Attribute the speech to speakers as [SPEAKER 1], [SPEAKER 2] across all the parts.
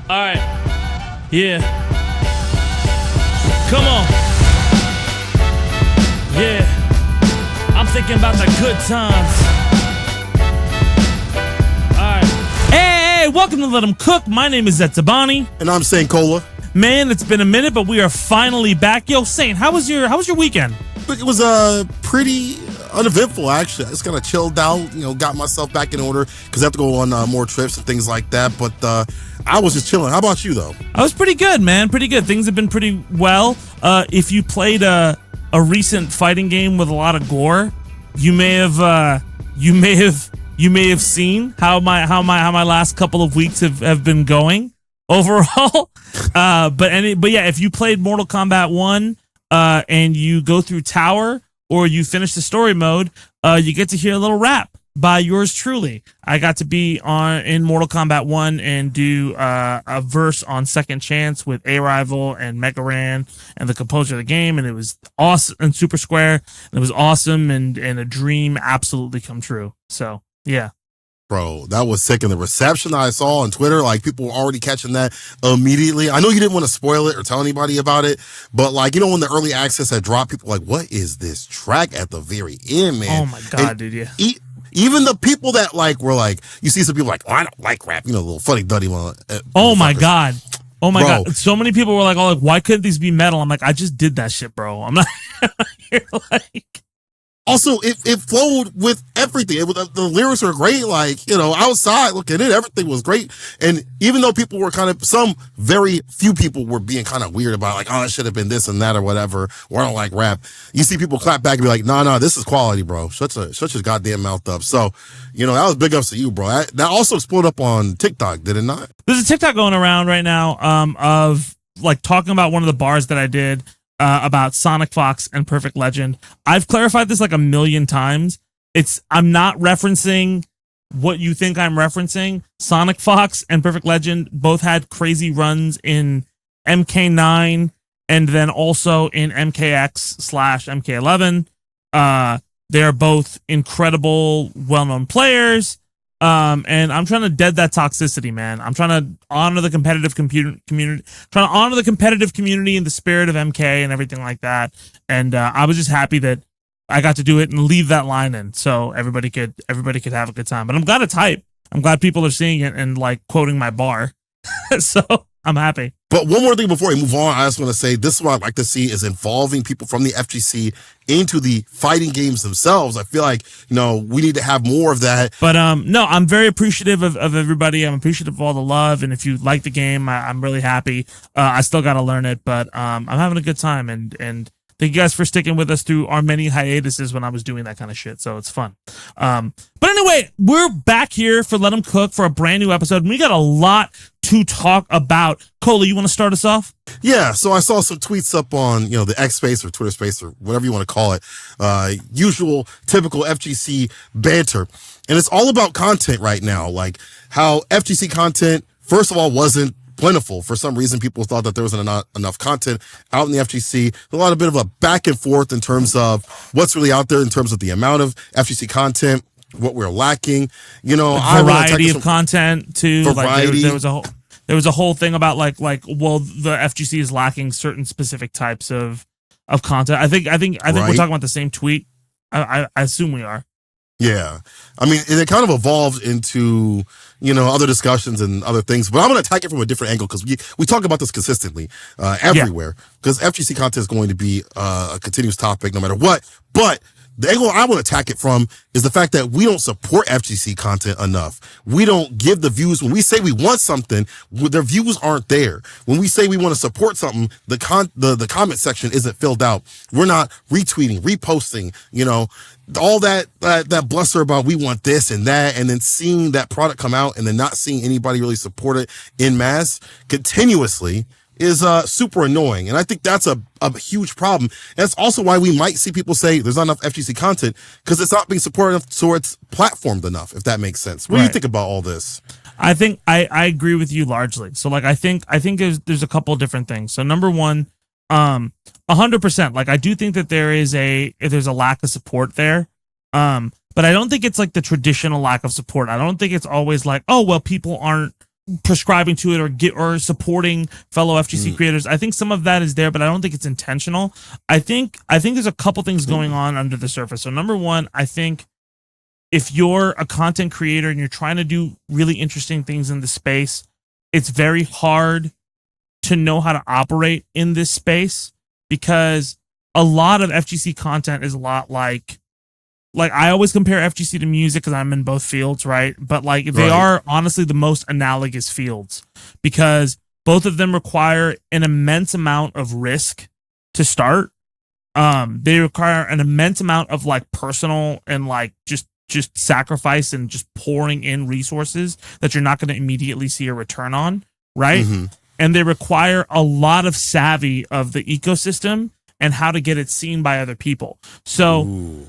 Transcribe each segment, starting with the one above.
[SPEAKER 1] All right. Yeah. Come on. Yeah. I'm thinking about the good times. All right. Hey, welcome to Let 'Em Cook. My name is Zaid Tabani.
[SPEAKER 2] And I'm Saint Cola.
[SPEAKER 1] Man, it's been a minute, but we are finally back. Yo, Saint, how was your weekend?
[SPEAKER 2] It was pretty uneventful, actually. I just kind of chilled out, got myself back in order because I have to go on more trips and things like that. But I was just chilling. How about you, though?
[SPEAKER 1] I was pretty good, man. Pretty good. Things have been pretty well. If you played a recent fighting game with a lot of gore, you may have seen how my last couple of weeks have been going overall. But yeah, if you played Mortal Kombat 1 and you go through Tower or you finish the story mode, you get to hear a little rap by yours truly. I got to be in Mortal Kombat 1 and do a verse on Second Chance with A-Rival and Mega Ran and the composer of the game, and it was awesome, and Super Square, and it was awesome and a dream absolutely come true. So yeah.
[SPEAKER 2] Bro, that was sick. And the reception I saw on Twitter, like, people were already catching that immediately. I know you didn't want to spoil it or tell anybody about it, but, like, when the early access had dropped, people were like, what is this track at the very end, man?
[SPEAKER 1] Oh, my God, dude, yeah.
[SPEAKER 2] Even the people that, like, were like, you see some people like, oh, I don't like rap, little funny, duddy one.
[SPEAKER 1] Oh, my God. Oh, my God. So many people were like, oh, like, why couldn't these be metal? I'm like, I just did that shit, bro. I'm not here, like...
[SPEAKER 2] Also, it flowed with everything. The lyrics are great. Like, outside looking in, everything was great. And even though people were some very few people were being kind of weird about, like, oh, it should have been this and that or whatever, or I don't like rap. You see people clap back and be like, nah, this is quality, bro. Shut your goddamn mouth up. So, that was big ups to you, bro. That also exploded up on TikTok, did it not?
[SPEAKER 1] There's a TikTok going around right now of, like, talking about one of the bars that I did about Sonic Fox and Perfect Legend. I've clarified this like a million times. I'm not referencing what you think I'm referencing. Sonic Fox and Perfect Legend both had crazy runs in MK9 and then also in MKX/MK11. They're both incredible, well-known players. And I'm trying to dead that toxicity, man. I'm trying to honor the competitive community, in the spirit of MK and everything like that. And I was just happy that I got to do it and leave that line in, so everybody could have a good time. But I'm glad it's hype. I'm glad people are seeing it and, like, quoting my bar. So I'm happy.
[SPEAKER 2] But one more thing before we move on, I just want to say this is what I'd like to see is involving people from the FGC into the fighting games themselves. I feel like, we need to have more of that. But
[SPEAKER 1] no, I'm very appreciative of everybody. I'm appreciative of all the love. And if you like the game, I'm really happy. I still got to learn it, but I'm having a good time. And thank you guys for sticking with us through our many hiatuses when I was doing that kind of shit. So it's fun. But anyway, we're back here for Let 'Em Cook for a brand new episode. And we got a lot to talk about. Cola, you want to start us off?
[SPEAKER 2] Yeah, so I saw some tweets up on, the X space or Twitter space or whatever you want to call it. Usual, typical FGC banter. And it's all about content right now. Like how FGC content, first of all, wasn't plentiful. For some reason, people thought that there wasn't enough content out in the FGC. A lot of bit of a back and forth in terms of what's really out there in terms of the amount of FGC content, what we're lacking,
[SPEAKER 1] variety of content too.
[SPEAKER 2] Variety.
[SPEAKER 1] Like there was a whole thing about like the FGC is lacking certain specific types of content. I think right. We're talking about the same tweet. I assume we are.
[SPEAKER 2] Yeah. I mean, it kind of evolved into, other discussions and other things, but I'm going to attack it from a different angle because we talk about this consistently everywhere because FGC content is going to be a continuous topic no matter what. But the angle I want to attack it from is the fact that we don't support FGC content enough. We don't give the views. When we say we want something, their views aren't there. When we say we want to support something, the comment section isn't filled out. We're not retweeting, reposting, all that bluster about we want this and that, and then seeing that product come out and then not seeing anybody really support it in mass continuously is super annoying. And I think that's a huge problem. And that's also why we might see people say there's not enough FGC content because it's not being supported enough, so it's platformed enough, if that makes sense. What do you think about all this?
[SPEAKER 1] I think I agree with you largely. So like I think there's a couple of different things. So number one, 100%. Like I do think that there's a lack of support there. But I don't think it's like the traditional lack of support. I don't think it's always like, oh well, people aren't prescribing to it or supporting fellow FGC creators. I think some of that is there, but I don't think it's intentional. I think there's a couple things going on under the surface. So number one, I think if you're a content creator and you're trying to do really interesting things in the space, it's very hard to know how to operate in this space, because a lot of FGC content is a lot like I always compare FGC to music because I'm in both fields, right? But like they are honestly the most analogous fields, because both of them require an immense amount of risk to start. They require an immense amount of like personal and like just sacrifice and just pouring in resources that you're not going to immediately see a return on, right? And they require a lot of savvy of the ecosystem and how to get it seen by other people. So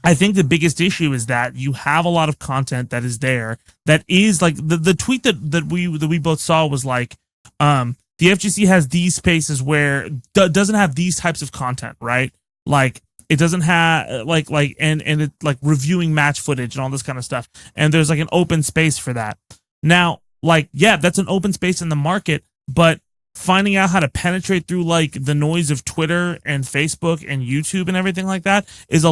[SPEAKER 1] I think the biggest issue is that you have a lot of content that is there that is like the tweet that we both saw was like, the FGC has these spaces where doesn't have these types of content, right? Like it doesn't have and it like reviewing match footage and all this kind of stuff. And there's like an open space for that. Now, like, yeah, that's an open space in the market, but finding out how to penetrate through like the noise of Twitter and Facebook and YouTube and everything like that is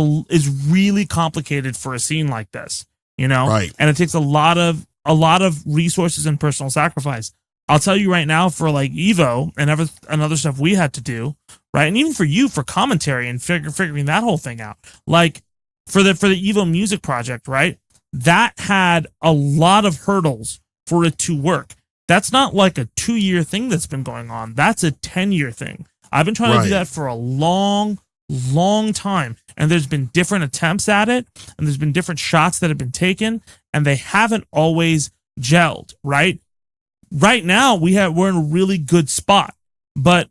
[SPEAKER 1] really complicated for a scene like this, you know?
[SPEAKER 2] Right.
[SPEAKER 1] And it takes a lot of resources and personal sacrifice. I'll tell you right now, for like Evo and other stuff we had to do, right? And even for you, for commentary and figuring that whole thing out, like for the Evo music project, right? That had a lot of hurdles for it to work. That's not like a 2-year thing that's been going on. That's a 10-year thing. I've been trying to do that for a long time. And there's been different attempts at it. And there's been different shots that have been taken. And they haven't always gelled, right? Right now, we're in a really good spot. But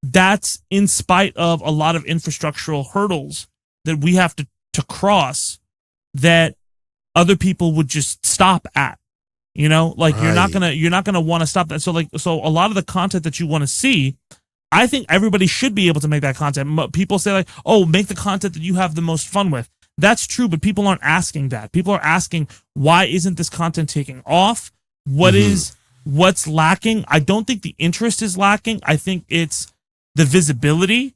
[SPEAKER 1] that's in spite of a lot of infrastructural hurdles that we have to cross that other people would just stop at. You know, like you're not gonna want to stop that. So a lot of the content that you want to see, I think everybody should be able to make that content. People say like, oh, make the content that you have the most fun with. That's true, but people aren't asking that. People are asking, why isn't this content taking off? What's lacking? I don't think the interest is lacking. I think it's the visibility,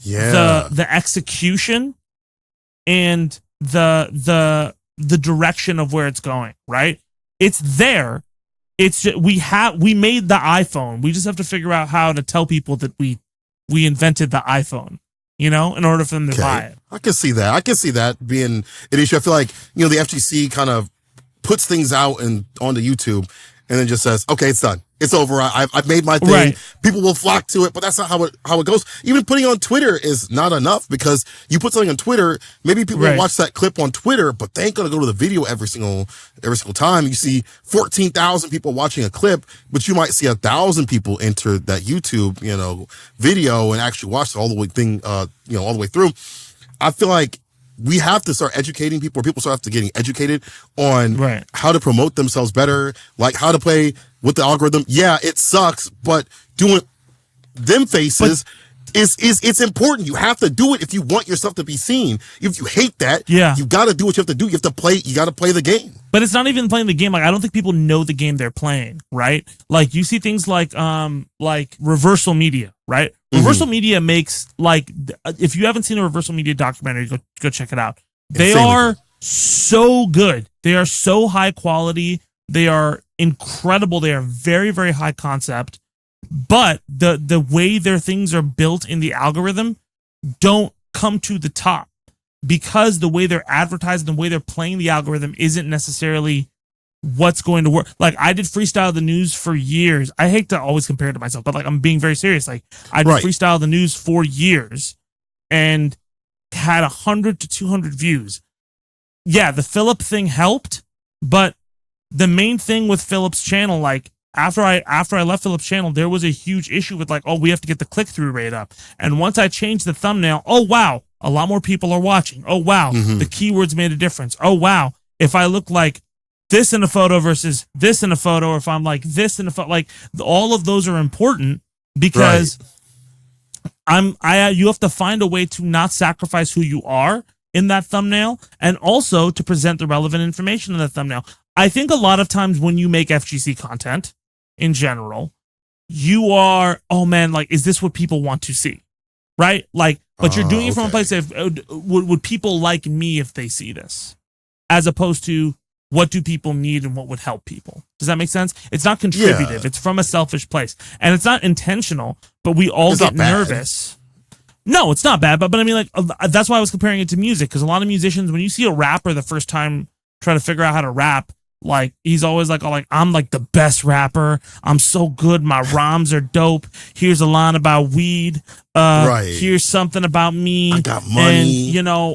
[SPEAKER 1] the execution, and the direction of where it's going, right? It's there. It's just, we made the iPhone. We just have to figure out how to tell people that we invented the iPhone, you know, in order for them to buy it.
[SPEAKER 2] I can see that. I can see that being an issue. I feel like, you know, the FGC kind of puts things out and onto YouTube and then just says, okay, it's done. It's over. I've made my thing. Right. People will flock to it, but that's not how it goes. Even putting on Twitter is not enough, because you put something on Twitter, maybe people will watch that clip on Twitter, but they ain't gonna go to the video every single time. You see 14,000 people watching a clip, but you might see 1,000 people enter that YouTube, you know, video and actually watch the all the way through. I feel like we have to start educating people, or people start getting educated on how to promote themselves better, like how to play with the algorithm. Yeah, it sucks, but doing them faces it's important. You have to do it if you want yourself to be seen. If you hate that, you got to do what you have to do. You have to play. You got to play the game.
[SPEAKER 1] But it's not even playing the game. Like, I don't think people know the game they're playing, right? Like, you see things like reversal media, right? Reversal media makes, like, if you haven't seen a reversal media documentary, go check it out. They are so good. They are so high quality. They are incredible. They are very, very high concept. But the way their things are built in the algorithm don't come to the top, because the way they're advertised and the way they're playing the algorithm isn't necessarily what's going to work. Like, I did Freestyle the News for years. I hate to always compare it to myself, but like, I'm being very serious. Like, I did Freestyle the News for years and had 100 to 200 views. Yeah, the Philip thing helped, but the main thing with Philip's channel, like, after I left Philip's channel, there was a huge issue with, like, oh, we have to get the click-through rate up. And once I changed the thumbnail, oh, wow, a lot more people are watching. Oh, wow, the keywords made a difference. Oh, wow, if I look like this in a photo versus this in a photo, or if I'm like this in a photo, like, all of those are important, because you have to find a way to not sacrifice who you are in that thumbnail, and also to present the relevant information in the thumbnail. I think a lot of times when you make FGC content in general, you are, oh man, like, is this what people want to see? Right? Like, but you're doing it from a place of, would people like me if they see this? As opposed to, what do people need and what would help people? Does that make sense? It's not contributive. It's from a selfish place. And it's not intentional, but we all get nervous. No, it's not bad. But I mean, like, that's why I was comparing it to music. Because a lot of musicians, when you see a rapper the first time trying to figure out how to rap, like, he's always like, I'm like the best rapper. I'm so good. My rhymes are dope. Here's a line about weed. Here's something about me.
[SPEAKER 2] I got money.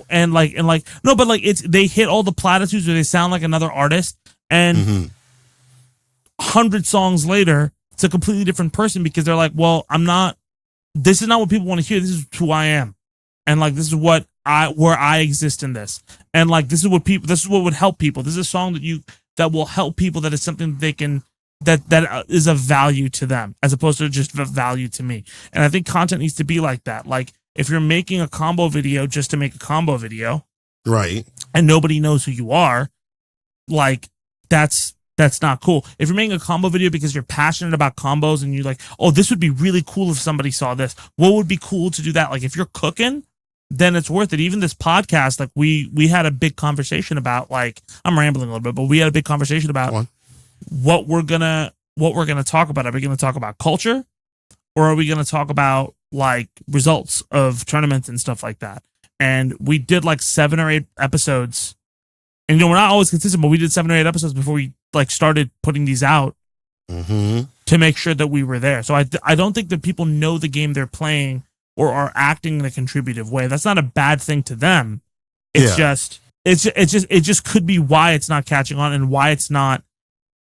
[SPEAKER 1] And, no, but like, they hit all the platitudes where they sound like another artist. And 100 songs later, it's a completely different person because they're like, well, this is not what people want to hear. This is who I am. And like, this is where I exist in this. And like, this is what would help people. This is a song that will help people, that is something they can, that is of value to them as opposed to just of value to me. And I think content needs to be like that. Like, if you're making a combo video just to make a combo video,
[SPEAKER 2] right,
[SPEAKER 1] and nobody knows who you are, like, that's not cool. If you're making a combo video because you're passionate about combos and you're like, oh, this would be really cool if somebody saw this. What would be cool to do that? Like, if you're cooking, then it's worth it. Even this podcast, like, we had a big conversation about, like, I'm rambling a little bit, but we had a big conversation about what we're gonna talk about. Are we gonna talk about culture, or are we gonna talk about like results of tournaments and stuff like that? And we did like 7 or 8 episodes, and we're not always consistent, but we did 7 or 8 episodes before we like started putting these out to make sure that we were there. So I don't think that people know the game they're playing or are acting in a contributive way. That's not a bad thing to them. It's just could be why it's not catching on and why it's not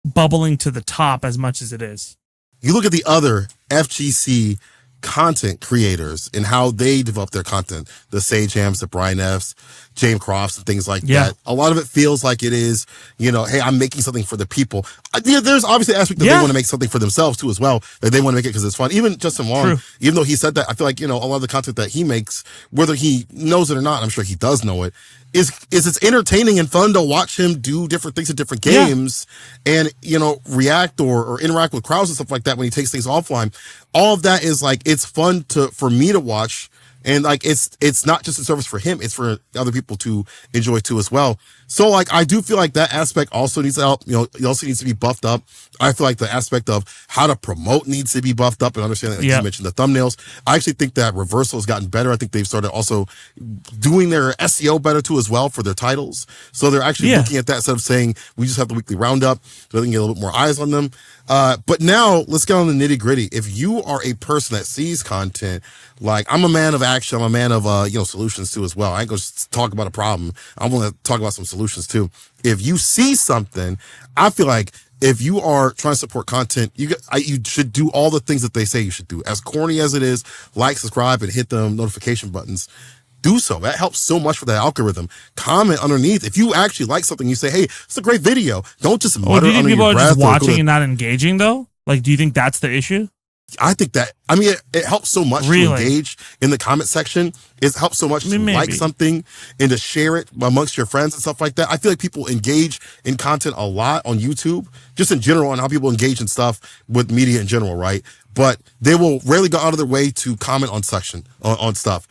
[SPEAKER 1] bubbling to the top as much as it is.
[SPEAKER 2] You look at the other FGC content creators and how they develop their content, the Sage Hams, the Brian F's, James Crofts, and things like that. A lot of it feels like it is, hey, I'm making something for the people. There's obviously an aspect that they want to make something for themselves too as well. Like, they want to make it because it's fun. Even Justin Wong, even though he said that, I feel like, a lot of the content that he makes, whether he knows it or not, I'm sure he does know it, is it's entertaining and fun to watch him do different things at different games and, react or interact with crowds and stuff like that when he takes things offline. All of that is like, it's fun for me to watch. And like, it's not just a service for him, it's for other people to enjoy too as well. So like, I do feel like that aspect also needs to help. It also needs to be buffed up. I feel like the aspect of how to promote needs to be buffed up and understanding, like you mentioned, the thumbnails. I actually think that Reversal has gotten better. I think they've started also doing their SEO better too as well for their titles. So they're actually looking at that instead of saying we just have the weekly roundup, so they can get a little bit more eyes on them. But now let's get on the nitty gritty. If you are a person that sees content, like, I'm a man of action, I'm a man of, solutions too as well. I ain't gonna just talk about a problem. I want to talk about some solutions too. If you see something, I feel like if you are trying to support content, you should do all the things that they say you should do. As corny as it is, like, subscribe, and hit the notification buttons. Do so. That helps so much for the algorithm. Comment underneath. If you actually like something, you say, hey, it's a great video. Don't just mutter
[SPEAKER 1] do you think
[SPEAKER 2] under
[SPEAKER 1] people
[SPEAKER 2] your
[SPEAKER 1] are
[SPEAKER 2] breath.
[SPEAKER 1] Just watching and not engaging, though? Like, do you think that's the issue?
[SPEAKER 2] I think that, it helps so much to engage in the comment section. It helps so much to like something and to share it amongst your friends and stuff like that. I feel like people engage in content a lot on YouTube, just in general, and how people engage in stuff with media in general, right? But they will rarely go out of their way to comment on stuff.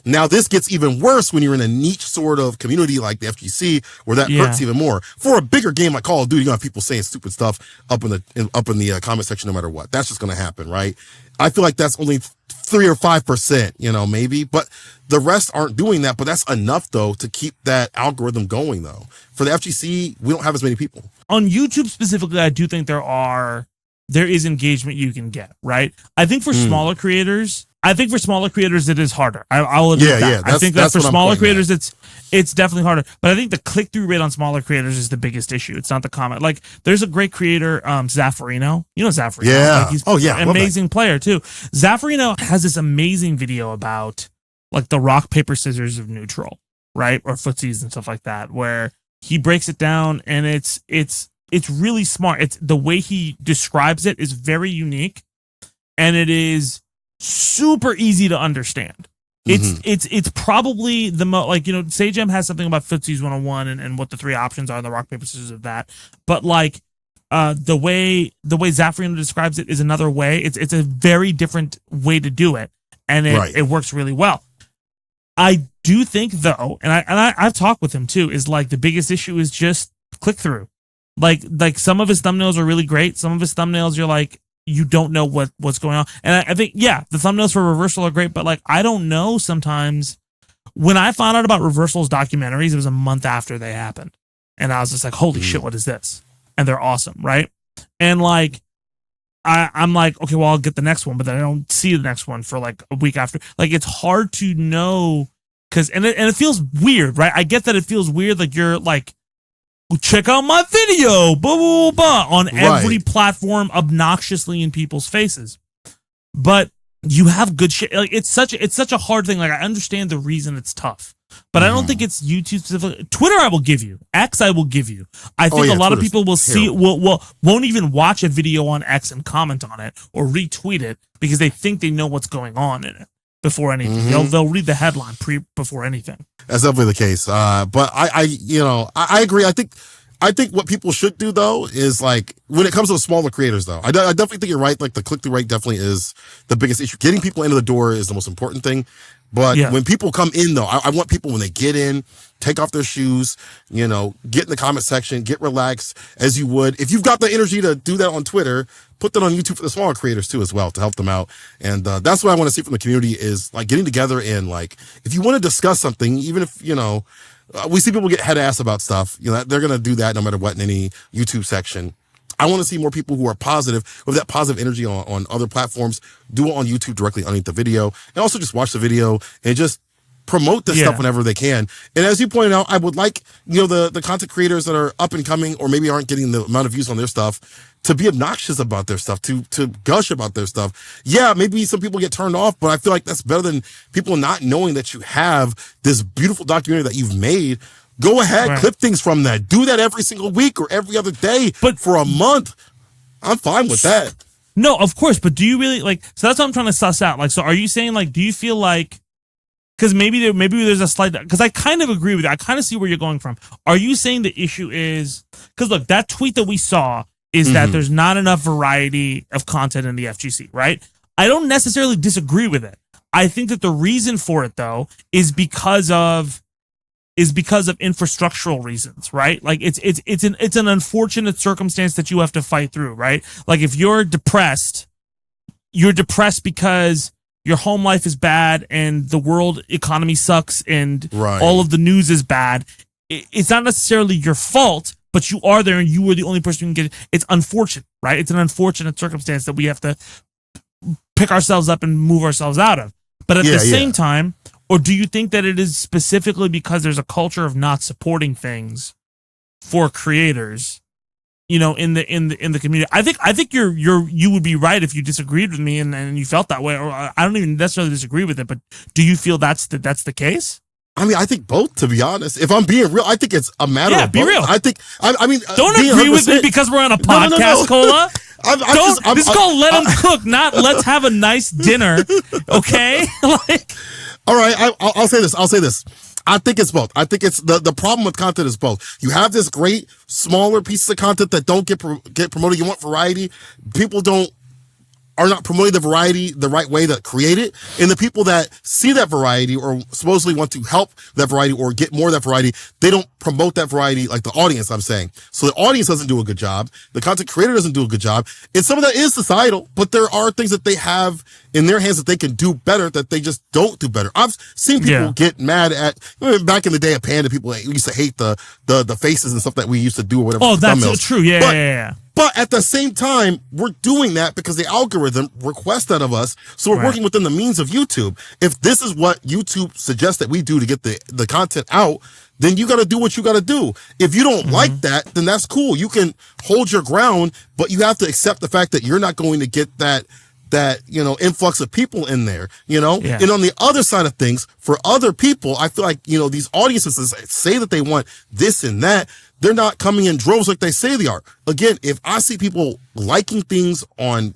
[SPEAKER 2] Now, this gets even worse when you're in a niche sort of community like the FGC, where that hurts even more. For a bigger game like Call of Duty, you're gonna have people saying stupid stuff up in the comment section no matter what. That's just gonna happen, right? I feel like that's only 3 or 5%, maybe, but the rest aren't doing that. But that's enough though to keep that algorithm going though. For the FGC, we don't have as many people. On
[SPEAKER 1] YouTube specifically, I do think there is engagement you can get, right? I think for smaller creators, it is harder. I'll admit that.
[SPEAKER 2] Yeah,
[SPEAKER 1] I think that for smaller creators, it's definitely harder. But I think the click-through rate on smaller creators is the biggest issue. It's not the comment. Like, there's a great creator, Zaffarino. You know Zaffarino.
[SPEAKER 2] Yeah.
[SPEAKER 1] Like, he's an amazing player, too. Zaffarino has this amazing video about, like, the rock, paper, scissors of neutral, right? Or footsies and stuff like that, where he breaks it down, and it's really smart. It's the way he describes it is very unique, and it is super easy to understand. It's probably the most, like, Sagem has something about Footsies 101 and what the three options are and the rock, paper, scissors of that. But like, the way Zafriano describes it is another way. It's a very different way to do it. And it works really well. I do think though, and I've talked with him too, is like the biggest issue is just click through. Like some of his thumbnails are really great. Some of his thumbnails you're like, you don't know what's going on. And I think, the thumbnails for Reversal are great, but like, I don't know sometimes. When I found out about Reversal's documentaries, it was a month after they happened. And I was just like, holy shit, what is this? And they're awesome, right? And like, I'm like, okay, well, I'll get the next one, but then I don't see the next one for like a week after. Like, it's hard to know because, and it feels weird, right? I get that it feels weird. Like you're like, check out my video, blah, blah, blah, on every platform, obnoxiously in people's faces. But you have good shit. Like it's such a hard thing. Like I understand the reason it's tough, but I don't think it's YouTube specific. Twitter, I will give you. X, I will give you. I think a lot of people will won't even watch a video on X and comment on it or retweet it because they think they know what's going on in it before anything. They'll read the headline before anything. That's
[SPEAKER 2] definitely the case. But I agree. I think what people should do though is like when it comes to the smaller creators though, I definitely think you're right. Like the click-through rate definitely is the biggest issue. Getting people into the door is the most important thing. But when people come in though, I want people when they get in, take off their shoes, get in the comment section, get relaxed as you would. If you've got the energy to do that on Twitter, put that on YouTube for the smaller creators too as well to help them out. And that's what I want to see from the community is like getting together and like, if you want to discuss something, even if, we see people get head ass about stuff, they're going to do that no matter what in any YouTube section. I want to see more people who are positive, with that positive energy on other platforms, do it on YouTube directly underneath the video, and also just watch the video and just promote this stuff whenever they can. And as you pointed out, I would like, the content creators that are up and coming or maybe aren't getting the amount of views on their stuff to be obnoxious about their stuff, to gush about their stuff. Yeah, maybe some people get turned off, but I feel like that's better than people not knowing that you have this beautiful documentary that you've made. Go ahead, clip things from that. Do that every single week or every other day, but for a month. I'm fine with that.
[SPEAKER 1] No, of course, but do you really so that's what I'm trying to suss out. Like, so are you saying do you feel like, because maybe there's a slight, because I kind of agree with you. I kind of see where you're going from. Are you saying the issue is, because look, that tweet that we saw is that there's not enough variety of content in the FGC, right? I don't necessarily disagree with it. I think that the reason for it though is because of infrastructural reasons, right? Like it's an unfortunate circumstance that you have to fight through, right? Like if you're depressed because your home life is bad and the world economy sucks and all of the news is bad. It's not necessarily your fault, but you are there and you were the only person who can get it. It's unfortunate, right? It's an unfortunate circumstance that we have to pick ourselves up and move ourselves out of. But at the same time, or do you think that it is specifically because there's a culture of not supporting things for creators, in the community? I think you would be right if you disagreed with me and you felt that way. Or I don't even necessarily disagree with it, but do you feel that's the case?
[SPEAKER 2] I mean, I think both, to be honest. If I'm being real, I think it's a matter of both.
[SPEAKER 1] Be real.
[SPEAKER 2] I mean,
[SPEAKER 1] don't agree with me because we're on a podcast, Cola. This is called Let 'Em Cook, not let's have a nice dinner. Okay?
[SPEAKER 2] All right, I'll say this. I think it's both. I think it's the problem with content is both. You have this great smaller pieces of content that don't get promoted. You want variety. People are not promoting the variety the right way to create it. And the people that see that variety or supposedly want to help that variety or get more of that variety, they don't promote that variety like the audience, I'm saying. So the audience doesn't do a good job. The content creator doesn't do a good job. And some of that is societal, but there are things that they have in their hands that they can do better that they just don't do better. I've seen people get mad at, back in the day of Panda, people used to hate the faces and stuff that we used to do or whatever.
[SPEAKER 1] Oh, that's so true. Yeah.
[SPEAKER 2] But at the same time, we're doing that because the algorithm requests that of us. So we're working within the means of YouTube. If this is what YouTube suggests that we do to get the content out, then you got to do what you got to do. If you don't like that, then that's cool. You can hold your ground, but you have to accept the fact that you're not going to get that influx of people in there, And on the other side of things, for other people, I feel like, these audiences say that they want this and that. They're not coming in droves like they say they are. Again, if I see people liking things on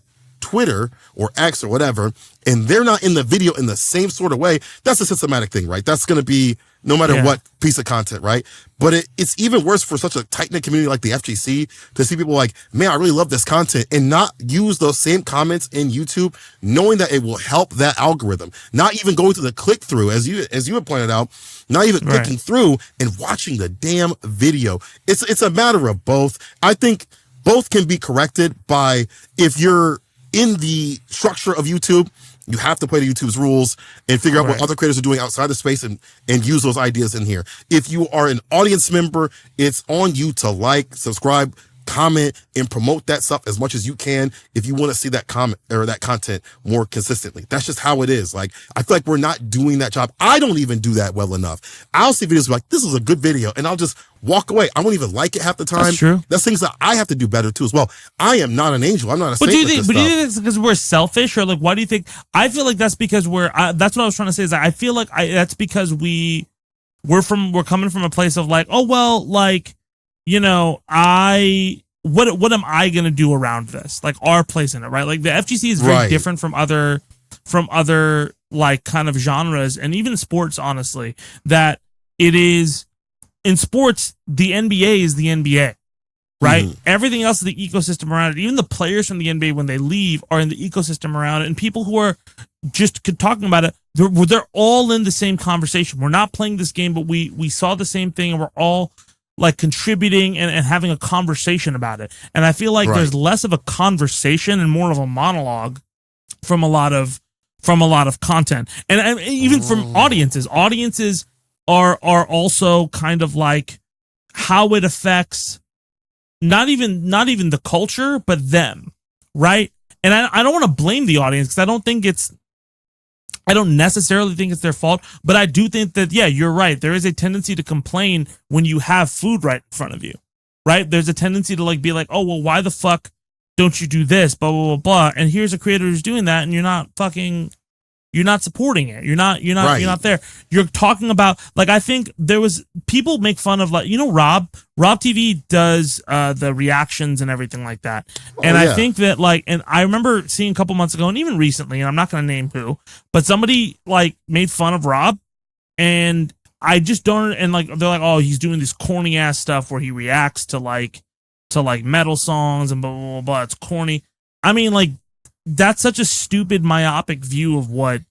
[SPEAKER 2] Twitter or X or whatever, and they're not in the video in the same sort of way, that's a systematic thing, right? That's going to be no matter what piece of content, right? But it's even worse for such a tight-knit community like the FGC to see people like, man, I really love this content, and not use those same comments in YouTube, knowing that it will help that algorithm. Not even going to the click-through, as you had pointed out, not even clicking through and watching the damn video. It's a matter of both. I think both can be corrected by, if you're in the structure of YouTube, you have to play to YouTube's rules and figure out what other creators are doing outside the space and use those ideas in here. If you are an audience member, it's on you to like, subscribe, comment, and promote that stuff as much as you can if you want to see that comment or that content more consistently. That's just how it is. Like, I feel like we're not doing that job. I don't even do that well enough. I'll see videos like, this is a good video, and I'll just walk away. I won't even like it half the time.
[SPEAKER 1] That's true.
[SPEAKER 2] That's things that I have to do better too as well. I am not an angel. I'm not a saint.
[SPEAKER 1] Do you think it's because we're selfish, or like, why do you think? I feel like that's because that's what I was trying to say, is that I feel like that's because we're coming from a place of like, oh well, like, you know, what am I gonna do around this? Like, our place in it, right? Like, the FGC is very different from other like kind of genres, and even sports, honestly, that it is. In sports, the NBA is the NBA, right? Everything else is the ecosystem around it. Even the players from the NBA, when they leave, are in the ecosystem around it. And people who are just talking about it, they're all in the same conversation. We're not playing this game, but we saw the same thing, and we're all like contributing and having a conversation about it. And I feel like there's less of a conversation and more of a monologue from a lot of content, and even from audiences. Audiences are also kind of like how it affects not even the culture, but them, right? And I don't want to blame the audience, because I don't necessarily think it's their fault, but I do think that, yeah, you're right. There is a tendency to complain when you have food right in front of you, right? There's a tendency to like be like, oh, well, why the fuck don't you do this? Blah, blah, blah, blah. And here's a creator who's doing that, and you're not supporting it. You're not there. You're talking about, like, I think people make fun of, like, you know, Rob TV does the reactions and everything like that. And I think that, like, and I remember seeing a couple months ago, and even recently, and I'm not going to name who, but somebody like made fun of Rob, and I just don't, and like, they're like, oh, he's doing this corny ass stuff where he reacts to metal songs and blah, blah, blah, blah. It's corny. I mean, like, that's such a stupid, myopic view of what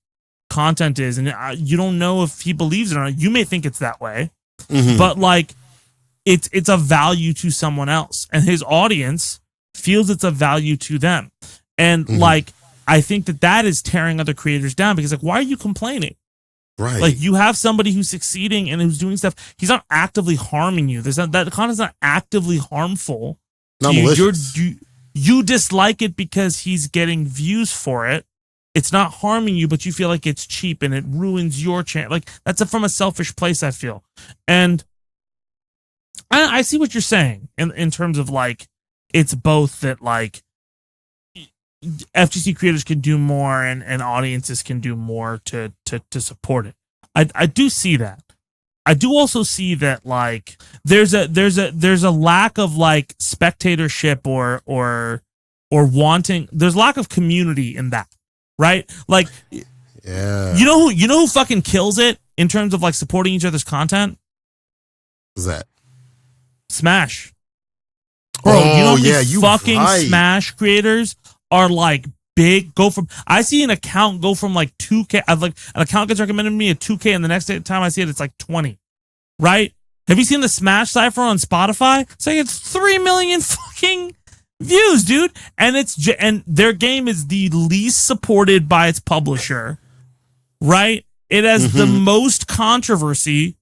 [SPEAKER 1] content is, and you don't know if he believes it or not. You may think it's that way, but like, it's a value to someone else, and his audience feels it's a value to them. And like, I think that is tearing other creators down, because like, why are you complaining? Right. Like, you have somebody who's succeeding and who's doing stuff. He's not actively harming you. That content's not actively harmful. Not malicious. You dislike it because he's getting views for it. It's not harming you, but you feel like it's cheap and it ruins your chance. Like, that's from a selfish place, I feel. And I see what you're saying in terms of like, it's both that like FGC creators can do more and audiences can do more to support it. I do see that. I do also see that like there's a lack of like spectatorship or wanting. There's lack of community in that, right? Like, yeah, you know who fucking kills it in terms of like supporting each other's content? Who's that? Smash. Bro, fucking Smash creators are like big. I see an account go from like 2K. Like, an account gets recommended to me at 2K, and the next time I see it, it's like 20. Right? Have you seen the Smash Cypher on Spotify? It's like, it's 3 million fucking views, dude. And and their game is the least supported by its publisher. Right? It has the most controversy,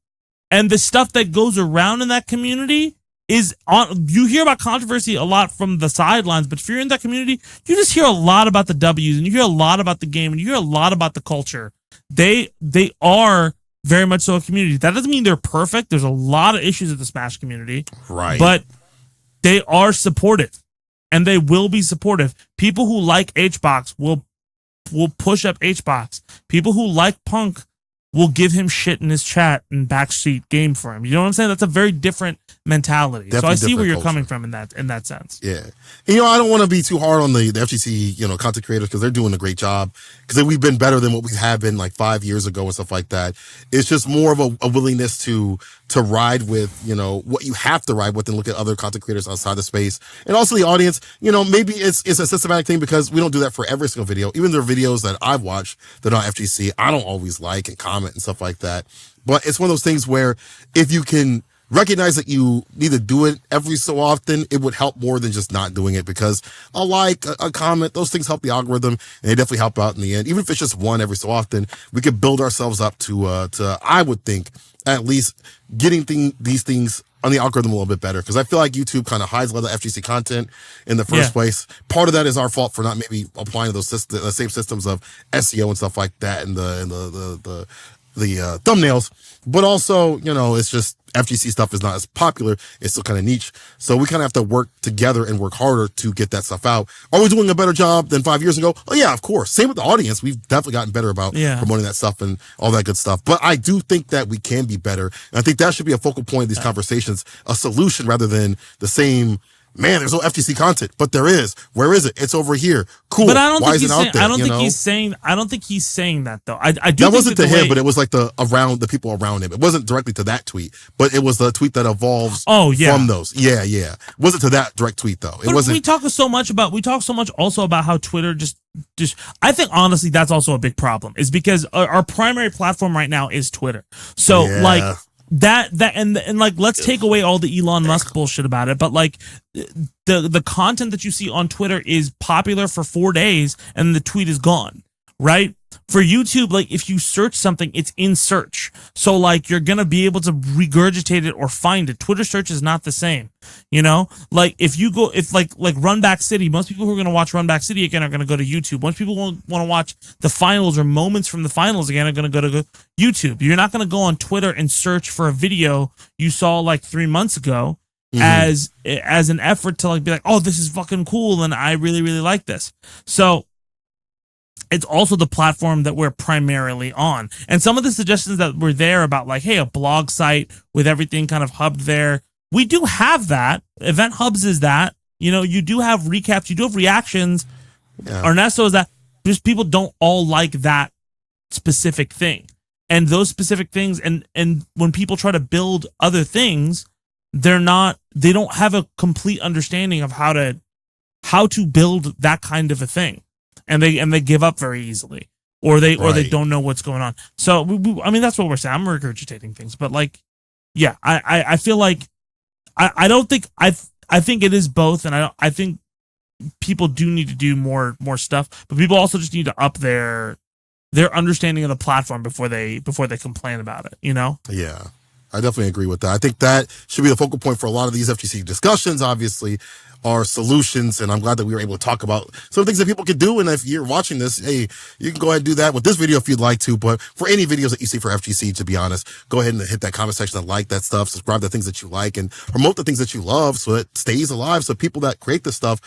[SPEAKER 1] and the stuff that goes around in that community is on. You hear about controversy a lot from the sidelines, but if you're in that community, you just hear a lot about the W's, and you hear a lot about the game, and you hear a lot about the culture. They are very much so a community. That doesn't mean they're perfect. There's a lot of issues with the Smash community, right? But they are supportive, and they will be supportive. People who like HBox will push up HBox. People who like Punk will give him shit in his chat and backseat game for him. You know what I'm saying? That's a very different mentality.
[SPEAKER 2] Definitely
[SPEAKER 1] so I see where you're
[SPEAKER 2] culture.
[SPEAKER 1] coming from in that sense.
[SPEAKER 2] Yeah. And, I don't want to be too hard on the FGC, content creators, because they're doing a great job, because we've been better than what we have been like 5 years ago and stuff like that. It's just more of a willingness to ride with, what you have to ride with and look at other content creators outside the space. And also the audience, maybe it's a systematic thing, because we don't do that for every single video. Even the videos that I've watched that are on FGC, I don't always like and comment and stuff like that. But it's one of those things where if you can recognize that you need to do it every so often, it would help more than just not doing it, because a like, a comment, those things help the algorithm, and they definitely help out in the end. Even if it's just one every so often, we could build ourselves up to I would think, at least getting these things on the algorithm a little bit better, because I feel like YouTube kind of hides a lot of FGC content in the first place. Part of that is our fault for not maybe applying those the same systems of SEO and stuff like that, and the thumbnails. But also, it's just FGC stuff is not as popular. It's still kind of niche. So we kind of have to work together and work harder to get that stuff out. Are we doing a better job than 5 years ago? Oh yeah, of course. Same with the audience. We've definitely gotten better about promoting that stuff and all that good stuff. But I do think that we can be better. And I think that should be a focal point of these conversations, a solution rather than the same, man, there's no FGC content, but there is. Where is it? It's over here. Cool.
[SPEAKER 1] But I don't
[SPEAKER 2] Why
[SPEAKER 1] think
[SPEAKER 2] is it out there?
[SPEAKER 1] I don't think he's saying that though. I do.
[SPEAKER 2] That wasn't to him, but it was like the people around him. It wasn't directly to that tweet, but it was the tweet that evolves from those. Yeah. It wasn't to that direct tweet though. It wasn't.
[SPEAKER 1] We talk so much also about how Twitter just I think honestly that's also a big problem, is because our primary platform right now is Twitter. So like that and like, let's take away all the Elon Musk bullshit about it, but like the content that you see on Twitter is popular for 4 days and the tweet is gone, right? For YouTube, like if you search something, it's in search. So like you're going to be able to regurgitate it or find it. Twitter search is not the same, like if like Run Back City, most people who are going to watch Run Back City again are going to go to YouTube. Most people want to watch the finals or moments from the finals again are going to go to YouTube. You're not going to go on Twitter and search for a video you saw like 3 months ago as an effort to like be like, oh, this is fucking cool and I really, really like this. So it's also the platform that we're primarily on. And some of the suggestions that were there about like, hey, a blog site with everything kind of hubbed there. We do have that. Event Hubs is that. You do have recaps. You do have reactions. Yeah. Ernesto is that. Just people don't all like that specific thing. And those specific things, and when people try to build other things, they don't have a complete understanding of how to build that kind of a thing. And they give up very easily, or they don't know what's going on. So I mean that's what we're saying. I'm regurgitating things, but like, yeah, I feel like I don't think I think it is both, and I think people do need to do more stuff, but people also just need to up their understanding of the platform before they complain about it.
[SPEAKER 2] Yeah. I definitely agree with that. I think that should be the focal point for a lot of these FGC discussions, obviously, are solutions. And I'm glad that we were able to talk about some things that people can do. And if you're watching this, hey, you can go ahead and do that with this video if you'd like to. But for any videos that you see for FGC, to be honest, go ahead and hit that comment section and like that stuff, subscribe to things that you like, and promote the things that you love so it stays alive. So people that create this stuff,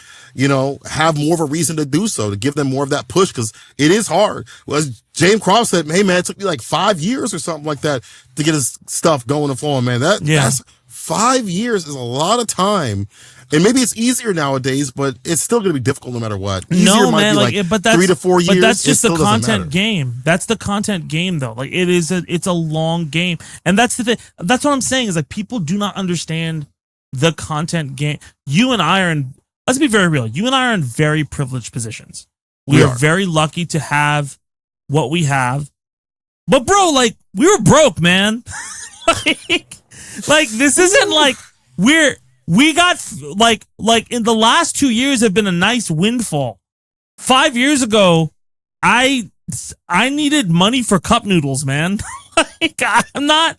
[SPEAKER 2] have more of a reason to do so, to give them more of that push, because it is hard. Well, as James Croft said, hey man, it took me like 5 years or something like that to get his stuff going and flowing, man. That's 5 years is a lot of time. And maybe it's easier nowadays, but it's still going to be difficult no matter what. Easier might be like 3 to 4 years.
[SPEAKER 1] But that's just the content game. That's the content game, though. Like it's a long game, and that's the thing. That's what I'm saying is like people do not understand the content game. You and I are in. Let's be very real. You and I are in very privileged positions. We are very lucky to have what we have. But bro, like we were broke, man. like this isn't like we got like in the last 2 years have been a nice windfall. 5 years ago, I needed money for cup noodles, man. Like I'm not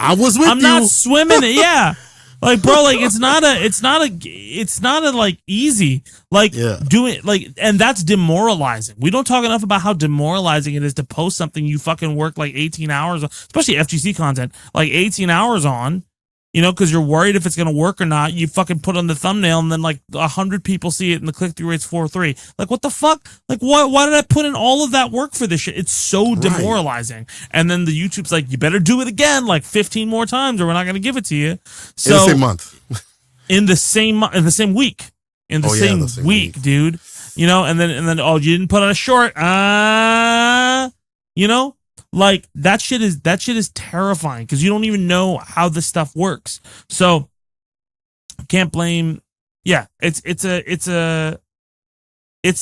[SPEAKER 1] swimming it. Yeah. Like bro, like it's not a like easy doing like, and that's demoralizing. We don't talk enough about how demoralizing it is to post something you fucking work like 18 hours, especially FGC content, like 18 hours on, You know, because you're worried if it's going to work or not. You fucking put on the thumbnail and then like 100 people see it and the click-through rate's 4.3. Like, what the fuck? Like, why did I put in all of that work for this shit? It's so demoralizing. And then the YouTube's like, you better do it again like 15 more times or we're not going to give it to you. So,
[SPEAKER 2] in the same month.
[SPEAKER 1] in the same week. In the same week, dude. You know, and then oh, you didn't put on a short. You know? Like that shit is terrifying because you don't even know how this stuff works. So can't blame. Yeah, it's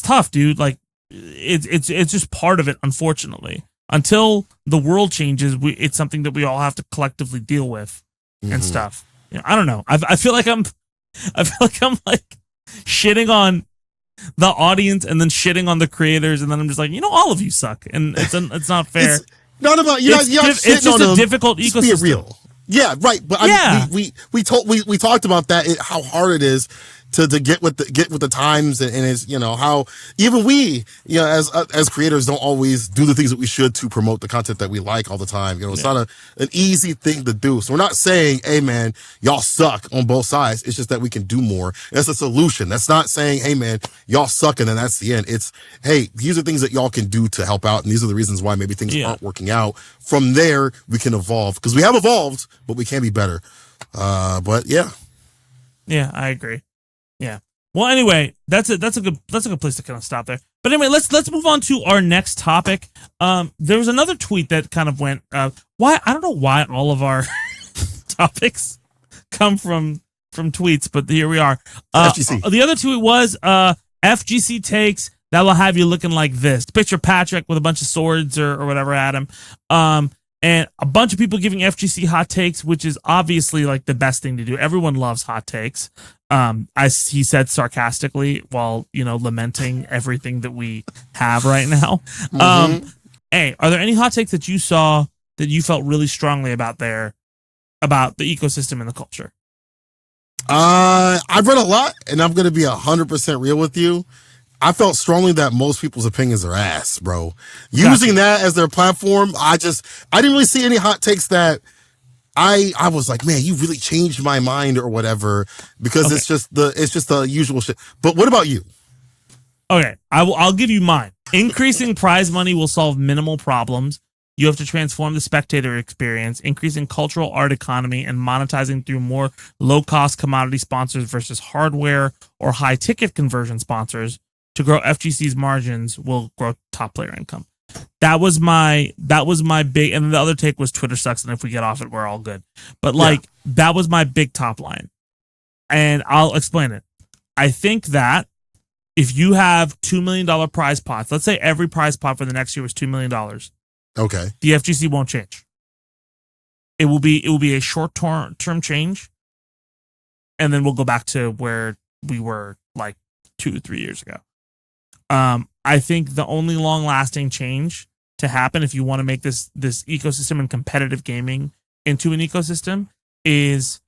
[SPEAKER 1] tough, dude. Like it's just part of it, unfortunately. Until the world changes, it's something that we all have to collectively deal with and stuff. You know, I don't know. I feel like I'm like shitting on the audience and then shitting on the creators, and then I'm just like, you know, all of you suck, and it's not fair.
[SPEAKER 2] It's not about it's
[SPEAKER 1] just a difficult ecosystem.
[SPEAKER 2] Just be real. Yeah, right. But I mean, we talked about that, how hard it is to get with the times, and is, you know, how even we, you know, as creators don't always do the things that we should to promote the content that we like all the time. You know, it's not an easy thing to do. So we're not saying, hey man, y'all suck on both sides. It's just that we can do more. That's a solution. That's not saying, hey man, y'all suck and then that's the end. It's, hey, these are things that y'all can do to help out, and these are the reasons why maybe things aren't working out. From there, we can evolve, because we have evolved, but we can be better. But yeah,
[SPEAKER 1] I agree. Yeah. Well, anyway, that's a good place to kind of stop there. But anyway, let's move on to our next topic. There was another tweet that kind of went. Why I don't know why all of our topics come from tweets, but here we are.
[SPEAKER 2] FGC.
[SPEAKER 1] The other tweet was FGC takes that will have you looking like this. Picture Patrick with a bunch of swords or whatever at him. And a bunch of people giving FGC hot takes, which is obviously like the best thing to do. Everyone loves hot takes. As he said sarcastically, while, you know, lamenting everything that we have right now. Hey, are there any hot takes that you saw that you felt really strongly about the ecosystem and the culture?
[SPEAKER 2] I've read a lot, and I'm going to be 100% real with you. I felt strongly that most people's opinions are ass, bro. Using that as their platform, I didn't really see any hot takes that I was like, man, you really changed my mind or whatever, because it's just the usual shit. But what about you?
[SPEAKER 1] Okay, I'll give you mine. Increasing prize money will solve minimal problems. You have to transform the spectator experience, increasing cultural art economy, and monetizing through more low-cost commodity sponsors versus hardware or high-ticket conversion sponsors. To grow FGC's margins will grow top player income. That was my big, and the other take was Twitter sucks, and if we get off it, we're all good. But that was my big top line, and I'll explain it. I think that if you have $2 million prize pots, let's say every prize pot for the next year was $2 million.
[SPEAKER 2] Okay,
[SPEAKER 1] the FGC won't change. It will be a short term change, and then we'll go back to where we were like 2 or 3 years ago. I think the only long-lasting change to happen if you want to make this ecosystem and competitive gaming into an ecosystem is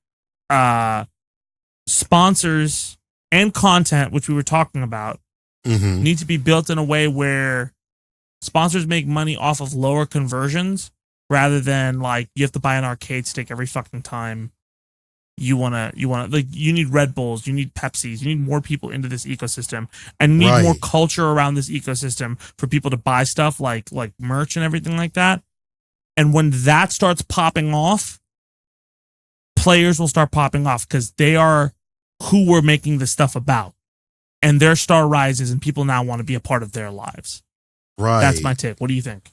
[SPEAKER 1] sponsors and content, which we were talking about, need to be built in a way where sponsors make money off of lower conversions rather than like you have to buy an arcade stick every fucking time you wanna like, you need Red Bulls, you need Pepsis, you need more people into this ecosystem, and you need more culture around this ecosystem for people to buy stuff like merch and everything like that. And when that starts popping off, players will start popping off because they are who we're making this stuff about, and their star rises, and people now want to be a part of their lives.
[SPEAKER 2] Right.
[SPEAKER 1] That's my take. What do you think?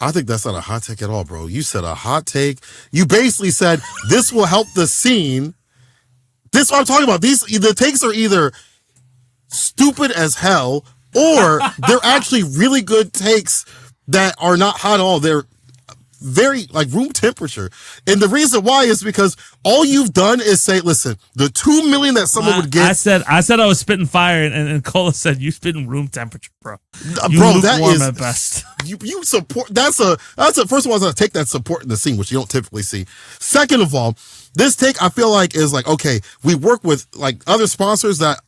[SPEAKER 2] I think that's not a hot take at all, bro. You said a hot take. You basically said this will help the scene. This is what I'm talking about. The takes are either stupid as hell, or they're actually really good takes that are not hot at all. They're very like room temperature. And the reason why is because all you've done is say, listen, the $2 million that someone would get.
[SPEAKER 1] I said I was spitting fire, and Cola said you spitting room temperature, bro.
[SPEAKER 2] Bro, that is
[SPEAKER 1] at best.
[SPEAKER 2] You support. That's a first of all, I take that support in the scene, which you don't typically see. Second of all, this take I feel like is like, okay, we work with like other sponsors that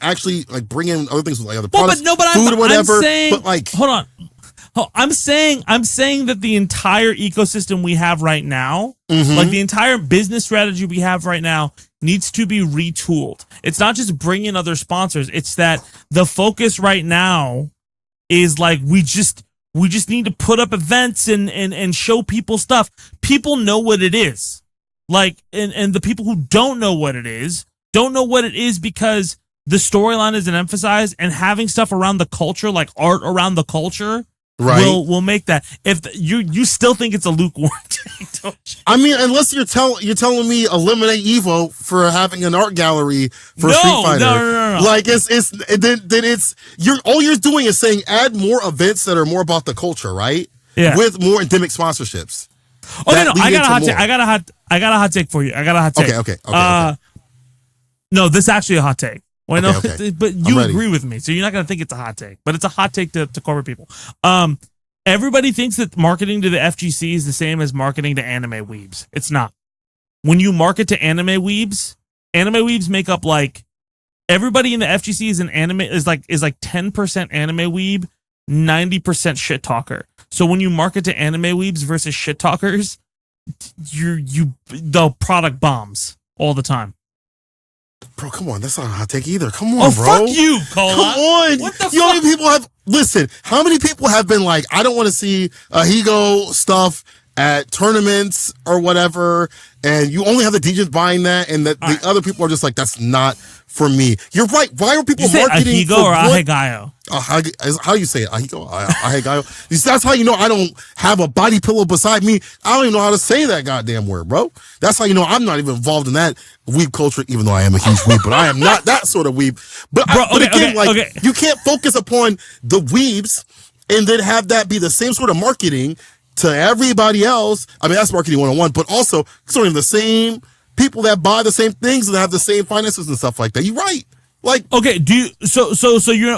[SPEAKER 2] actually like bring in other things like other products, food or whatever.
[SPEAKER 1] I'm saying,
[SPEAKER 2] but like,
[SPEAKER 1] hold on. Oh, I'm saying that the entire ecosystem we have right now, like the entire business strategy we have right now, needs to be retooled. It's not just bring in other sponsors. It's that the focus right now is like we just need to put up events and show people stuff. People know what it is. Like and the people who don't know what it is because the storyline isn't emphasized, and having stuff around the culture, like art around the culture, right, will make that. If you still think it's a lukewarm take, don't you? I
[SPEAKER 2] mean, unless you're telling me eliminate Evo for having an art gallery for Street Fighter. No. Like all you're doing is saying add more events that are more about the culture, right?
[SPEAKER 1] Yeah.
[SPEAKER 2] With more endemic sponsorships.
[SPEAKER 1] Okay, no, I got a hot take for you. I got a hot take.
[SPEAKER 2] Okay.
[SPEAKER 1] No, this is actually a hot take. Well,
[SPEAKER 2] okay.
[SPEAKER 1] But you agree with me, so you're not going to think it's a hot take. But it's a hot take to corporate people. Everybody thinks that marketing to the FGC is the same as marketing to anime weebs. It's not. When you market to anime weebs make up like everybody in the FGC is like 10% anime weeb, 90% shit talker. So when you market to anime weebs versus shit talkers, the product bombs all the time.
[SPEAKER 2] Bro, come on. That's not a hot take either. Come on, bro.
[SPEAKER 1] Fuck you, Cola.
[SPEAKER 2] Come on.
[SPEAKER 1] What the fuck?
[SPEAKER 2] How many people have... Listen, how many people have been like, I don't want to see Higo stuff at tournaments or whatever, and you only have the DJs buying that, and that the other people are just like, that's not for me. You're right. Why are people marketing
[SPEAKER 1] Ahigo or Ahegayo?
[SPEAKER 2] How do you say it? Ahigo? Ahegayo? That's how you know I don't have a body pillow beside me. I don't even know how to say that goddamn word, bro. That's how you know I'm not even involved in that weeb culture, even though I am a huge weeb, but I am not that sort of weeb. But you can't focus upon the weebs and then have that be the same sort of marketing to everybody else. I mean, that's marketing 101, but also sort of the same people that buy the same things and have the same finances and stuff like that. You're right. Like,
[SPEAKER 1] okay, so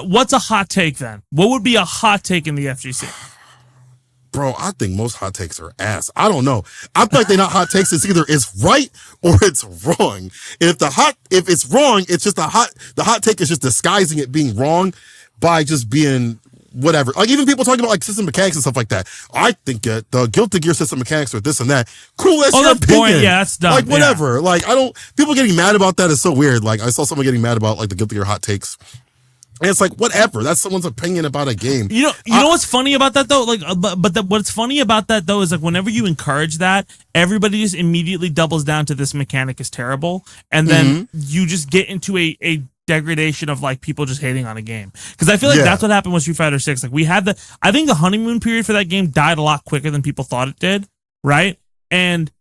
[SPEAKER 1] what's a hot take then? What would be a hot take in the FGC?
[SPEAKER 2] Bro, I think most hot takes are ass. I don't know. I feel like they're not hot takes. It's either it's right or it's wrong. If it's wrong, it's just the hot take is just disguising it being wrong by just being whatever. Like even people talking about like system mechanics and stuff like that. I think the Guilty Gear system mechanics or this and that. Cool, that's your opinion.
[SPEAKER 1] Boring. Yeah, that's dumb.
[SPEAKER 2] Like whatever. Yeah. Like people getting mad about that is so weird. Like I saw someone getting mad about like the Guilty Gear hot takes. And it's like whatever. That's someone's opinion about a game.
[SPEAKER 1] You know what's funny about that though? Like, what's funny about that though is like whenever you encourage that, everybody just immediately doubles down to this mechanic is terrible, and then you just get into a degradation of like people just hating on a game. Because I feel like that's what happened with Street Fighter 6. Like I think the honeymoon period for that game died a lot quicker than people thought it did, right? And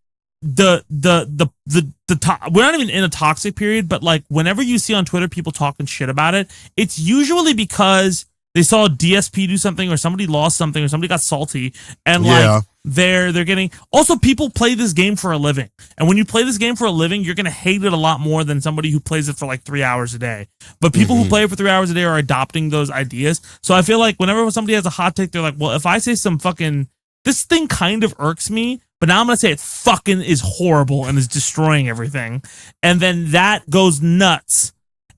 [SPEAKER 1] we're not even in a toxic period, but like whenever you see on Twitter people talking shit about it, it's usually because they saw a DSP do something or somebody lost something or somebody got salty, and like they're getting. Also, people play this game for a living, and when you play this game for a living, you're gonna hate it a lot more than somebody who plays it for like 3 hours a day. But people who play it for 3 hours a day are adopting those ideas. So I feel like whenever somebody has a hot take, they're like, well, if I say some fucking this thing kind of irks me, but now I'm going to say it fucking is horrible and is destroying everything. And then that goes nuts.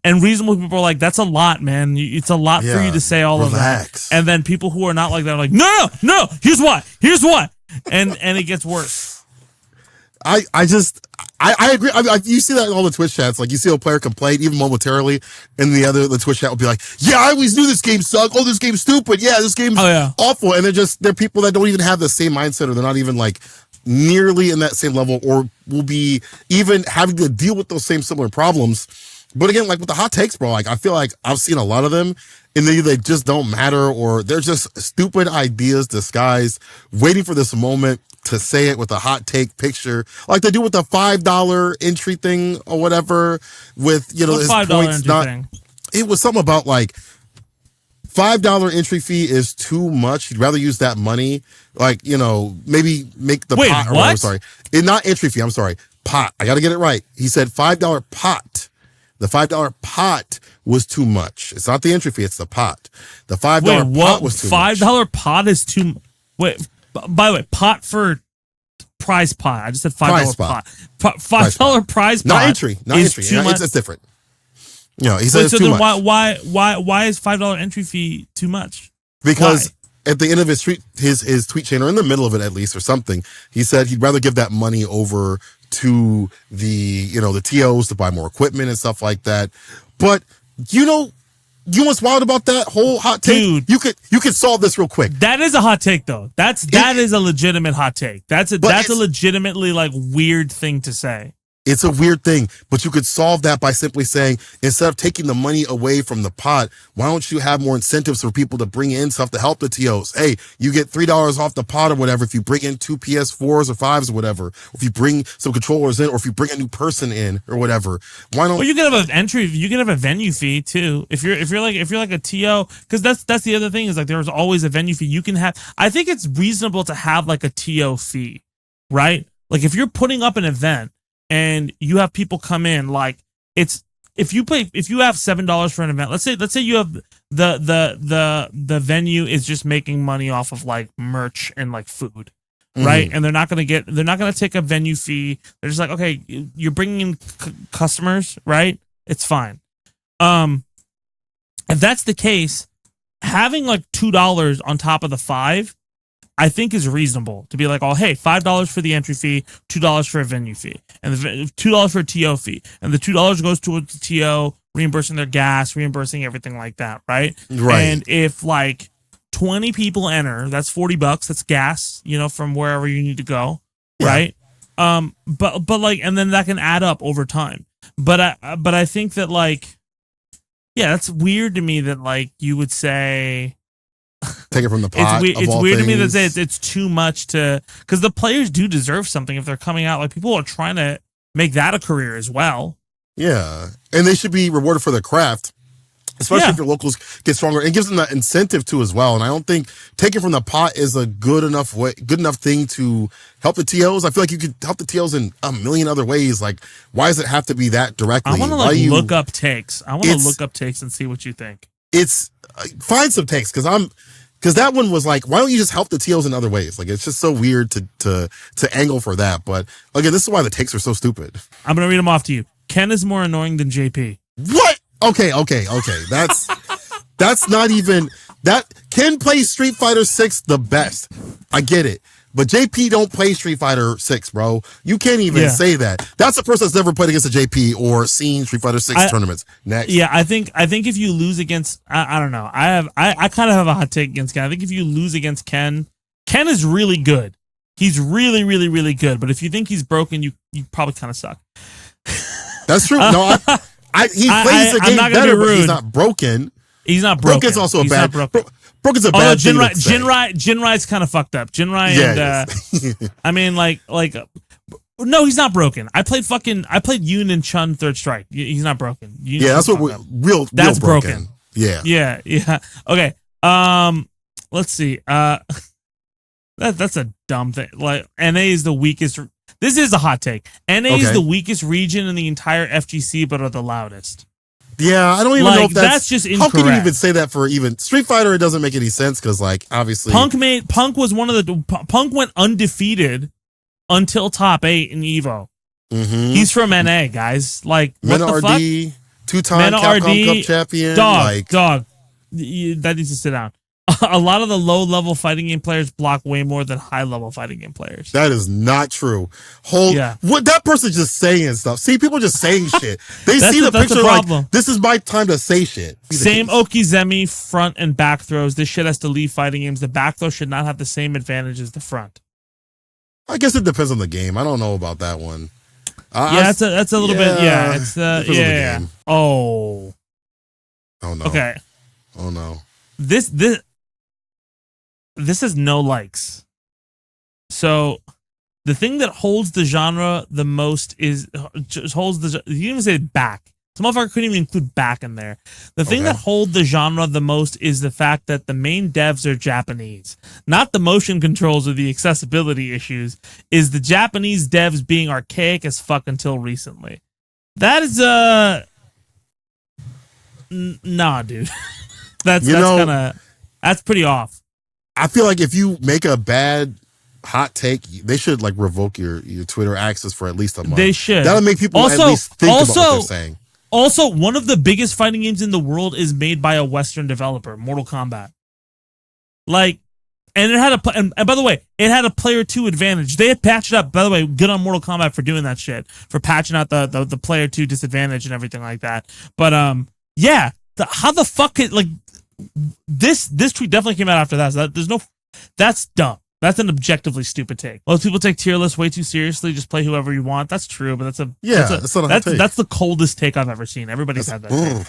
[SPEAKER 1] And reasonable people are like, that's a lot, man. It's a lot for you to say all of that. And then people who are not like that are like, no, here's why. And it gets worse.
[SPEAKER 2] I agree. You see that in all the Twitch chats. Like you see a player complain even momentarily, and the Twitch chat will be like, "Yeah, I always knew this game sucked. Oh, this game's stupid. Yeah, this game's awful." And they're people that don't even have the same mindset, or they're not even like nearly in that same level, or will be even having to deal with those same similar problems. But again, like with the hot takes, bro, like I feel like I've seen a lot of them, and they just don't matter, or they're just stupid ideas disguised, waiting for this moment to say it with a hot take picture, like they do with the $5 entry thing or whatever. With his $5 points not. Thing? It was something about like $5 entry fee is too much. You'd rather use that money, like maybe make the pot. Or whatever, sorry, not entry fee. I'm sorry, pot. I got to get it right. He said $5 pot. The $5 pot was too much. It's not the entry fee. It's the pot. The $5 pot was too much.
[SPEAKER 1] $5 pot is too. Wait. By the way, pot for prize pot. I just said $5 pot. $5 prize pot.
[SPEAKER 2] Not entry. Not entry. It's different. He said it's too much.
[SPEAKER 1] Why is $5 entry fee too much?
[SPEAKER 2] Because at the end of his tweet chain, or in the middle of it at least, or something, he said he'd rather give that money over to the TOs to buy more equipment and stuff like that. But you know what's wild about that whole hot take? Dude, you could solve this real quick.
[SPEAKER 1] That is a hot take though. That is a legitimate hot take. That's a legitimately like weird thing to say.
[SPEAKER 2] It's a weird thing, but you could solve that by simply saying, instead of taking the money away from the pot, why don't you have more incentives for people to bring in stuff to help the TOs? Hey, you get $3 off the pot or whatever if you bring in 2 PS4s or 5s or whatever, or if you bring some controllers in, or if you bring a new person in or whatever. Why don't?
[SPEAKER 1] Well, you can have an entry. You can have a venue fee too. If you're like a TO, because that's the other thing is like there's always a venue fee. You can have. I think it's reasonable to have like a TO fee, right? Like if you're putting up an event and you have people come in, like if you have $7 for an event, let's say you have the venue is just making money off of like merch and like food, right? And they're not gonna take a venue fee. They're just like, okay, you're bringing in customers, right? It's fine. If that's the case, having like $2 on top of the $5, I think is reasonable to be like, oh, hey, $5 for the entry fee, $2 for a venue fee, and $2 for a TO fee, and the $2 goes towards the TO, reimbursing their gas, reimbursing everything like that, right?
[SPEAKER 2] Right.
[SPEAKER 1] And if like 20 people enter, that's $40. That's gas, from wherever you need to go, right? But like, and then that can add up over time. But I think that like, yeah, that's weird to me that like you would say.
[SPEAKER 2] Take it from the pot.
[SPEAKER 1] It's weird to me that it's too much because the players do deserve something if they're coming out. Like people are trying to make that a career as well.
[SPEAKER 2] Yeah, and they should be rewarded for their craft, especially if your locals get stronger. It gives them that incentive too as well. And I don't think taking from the pot is a good enough thing to help the TOs. I feel like you could help the TOs in a million other ways. Like, why does it have to be that directly?
[SPEAKER 1] I want to look up takes. I want to look up takes and see what you think.
[SPEAKER 2] It's find some takes because that one was like, why don't you just help the TOs in other ways? Like, it's just so weird to angle for that. But again, this is why the takes are so stupid.
[SPEAKER 1] I'm gonna read them off to you. Ken is more annoying than JP.
[SPEAKER 2] What? Okay. That's not even that. Ken plays Street Fighter 6 the best. I get it. But JP don't play Street Fighter 6, bro. You can't even say that. That's a person that's never played against a JP or seen Street Fighter 6 tournaments. Next.
[SPEAKER 1] Yeah, I think if you lose against, I don't know. I kind of have a hot take against Ken. I think if you lose against Ken is really good. He's really, really, really good. But if you think he's broken, you probably kind of suck.
[SPEAKER 2] That's true. No, he plays the game better, but he's not broken.
[SPEAKER 1] He's not broken.
[SPEAKER 2] Broken's also
[SPEAKER 1] he's
[SPEAKER 2] a bad. Broken's a bad thing to say.
[SPEAKER 1] Jinrai's kind of fucked up. Jinrai and I mean, like, no, he's not broken. I played Yoon and Chun Third Strike. He's not broken.
[SPEAKER 2] That's what real.
[SPEAKER 1] That's
[SPEAKER 2] real
[SPEAKER 1] broken.
[SPEAKER 2] Yeah.
[SPEAKER 1] Okay. Let's see. That's a dumb thing. Like, NA is the weakest. This is a hot take. NA is the weakest region in the entire FGC, but are the loudest.
[SPEAKER 2] Yeah, I don't even know if
[SPEAKER 1] that's just incorrect.
[SPEAKER 2] How can you even say that for even Street Fighter? It doesn't make any sense because, like, obviously,
[SPEAKER 1] Punk went undefeated until top 8 in Evo. Mm-hmm. He's from NA, guys. Like, what the fuck?
[SPEAKER 2] 2-time Capcom Cup champion.
[SPEAKER 1] Dog. That needs to sit down. A lot of the low-level fighting game players block way more than high-level fighting game players.
[SPEAKER 2] That is not true. What that person's just saying stuff. See, people just saying shit. They see the picture like, this is my time to say shit.
[SPEAKER 1] Same Okizemi front and back throws. This shit has to leave fighting games. The back throw should not have the same advantage as the front.
[SPEAKER 2] I guess it depends on the game. I don't know about that one.
[SPEAKER 1] That's a little bit. Yeah, it's game. Oh
[SPEAKER 2] no.
[SPEAKER 1] Okay.
[SPEAKER 2] Oh no.
[SPEAKER 1] This has no likes. So the thing that holds the genre the most you didn't even say back. Some motherfucker couldn't even include back in there. The thing that holds the genre the most is the fact that the main devs are Japanese. Not the motion controls or the accessibility issues, is the Japanese devs being archaic as fuck until recently. That is nah, dude. That's pretty off.
[SPEAKER 2] I feel like if you make a bad hot take, they should like revoke your Twitter access for at least a month.
[SPEAKER 1] They should.
[SPEAKER 2] That'll make people at least think about what they're saying.
[SPEAKER 1] Also, one of the biggest fighting games in the world is made by a Western developer, Mortal Kombat. Like, And it had and by the way, it had a player 2 advantage. They had patched up. By the way, good on Mortal Kombat for doing that shit, for patching out the player 2 disadvantage and everything like that. But yeah, how the fuck this tweet definitely came out after that. So that's dumb. That's an objectively stupid take. Most people take tier lists way too seriously. Just play whoever you want. That's true, but that's the coldest take I've ever seen. Everybody's had that take.